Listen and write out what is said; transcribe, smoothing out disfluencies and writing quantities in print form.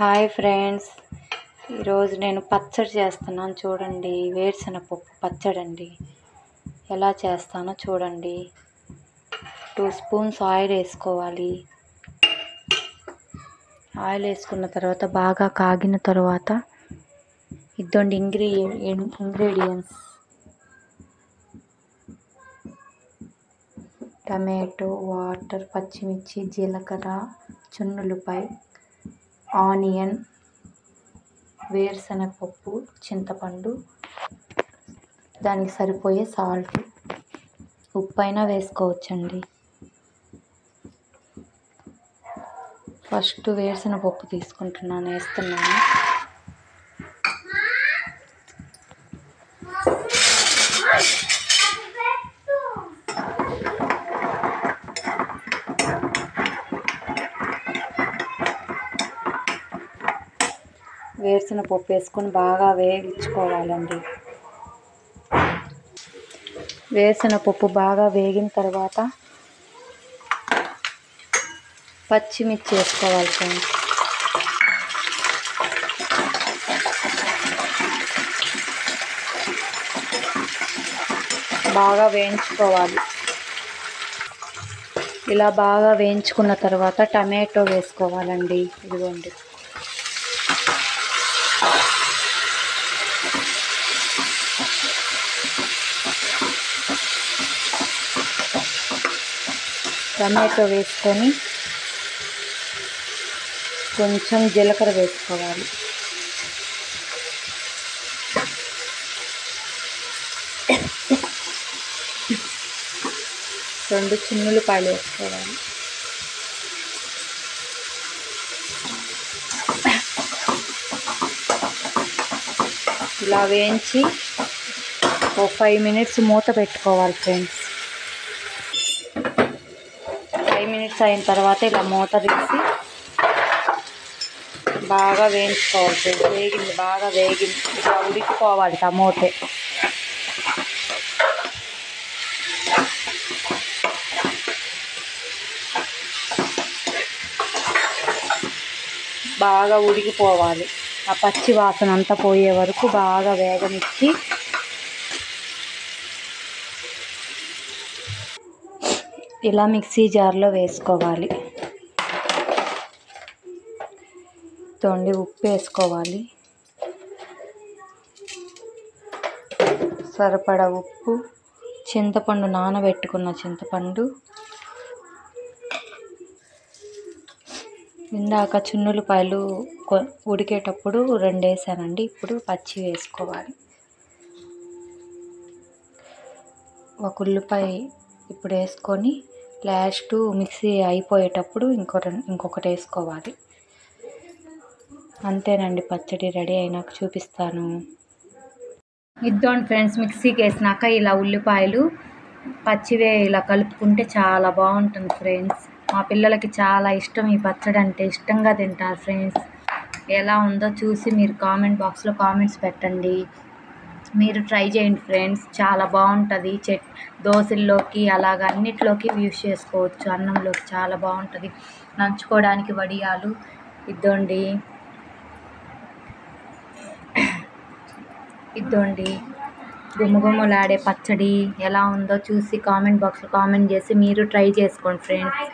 Hi friends, ఈరోజు నేను పచ్చడి చేస్తున్నాను చూడండి. వేరుశనగపప్పు పచ్చడి అండి. ఎలా చేస్తానో చూడండి. 2 స్పూన్స్ ఆయిల్ వేసుకోవాలి. ఆయిల్ వేసుకున్న తర్వాత బాగా కాగిన తర్వాత ఇద్దండి ఇంగ్రీడియంట్స్: టమాటో, వాటర్, పచ్చిమిర్చి, జీలకర్ర, చున్నులపై, ఆనియన్, వేరుశనగపప్పు, చింతపండు, దానికి సరిపోయే సాల్ట్, ఉప్పు అయినా వేసుకోవచ్చండి. ఫస్ట్ వేరుశనగపప్పు వేస్తున్నాను. వేరుశనగపప్పు వేసుకొని బాగా వేగించుకోవాలండి. వేరుశనగపప్పు బాగా వేగిన తర్వాత పచ్చిమిర్చి వేసుకోవాలి ఫ్రెండ్స్. బాగా వేయించుకోవాలి. ఇలా బాగా వేయించుకున్న తర్వాత టమాటో వేసుకోవాలండి. ఇదిగోండి, టమాటో వేసుకొని కొంచెం జీలకర్ర వేసుకోవాలి. రెండు చిన్నులపాయలు వేసుకోవాలి. ఇలా వేయించి ఒక 5 మినిట్స్ మూత పెట్టుకోవాలి ఫ్రెండ్స్. 5 మినిట్స్ అయిన తర్వాత ఇలా మూత తీసి బాగా వేయించుకోవాలి ఫ్రెండ్స్. బాగా వేగింది, ఇలా ఉడికిపోవాలి టమోటే. బాగా ఉడికిపోవాలి. ఆ పచ్చి వాసన అంతా పోయే వరకు బాగా వేగనిచ్చి ఇలా మిక్సీ జార్లో వేసుకోవాలి. తోండి ఉప్పు వేసుకోవాలి, సరిపడా ఉప్పు, చింతపండు, నానబెట్టుకున్న చింతపండు, ఇందాక చున్నులపాయలు ఉడికేటప్పుడు 2 వేసానండి. ఇప్పుడు పచ్చి వేసుకోవాలి. ఒక ఉల్లిపాయ ఇప్పుడు వేసుకొని లాస్ట్ మిక్సీ అయిపోయేటప్పుడు ఇంకొకటి వేసుకోవాలి. అంతేనండి, పచ్చడి రెడీ అయినాక చూపిస్తాను. ఇద్దండి ఫ్రెండ్స్, మిక్సీకి వేసినాక ఇలా ఉల్లిపాయలు పచ్చివే ఇలా కలుపుకుంటే చాలా బాగుంటుంది ఫ్రెండ్స్. మా పిల్లలకి చాలా ఇష్టం, ఈ పచ్చడి అంటే ఇష్టంగా తింటారు ఫ్రెండ్స్. ఎలా ఉందో చూసి మీరు కామెంట్ బాక్స్లో కామెంట్స్ పెట్టండి. మీరు ట్రై చేయండి ఫ్రెండ్స్, చాలా బాగుంటుంది. దోశల్లోకి అలాగ అన్నిట్లోకి యూస్ చేసుకోవచ్చు. అన్నంలోకి చాలా బాగుంటుంది. నంచుకోవడానికి వడియాలు. ఇద్దండి గుమగుమలాడే పచ్చడి ఎలా ఉందో చూసి కామెంట్ బాక్స్లో కామెంట్ చేసి మీరు ట్రై చేసుకోండి ఫ్రెండ్స్.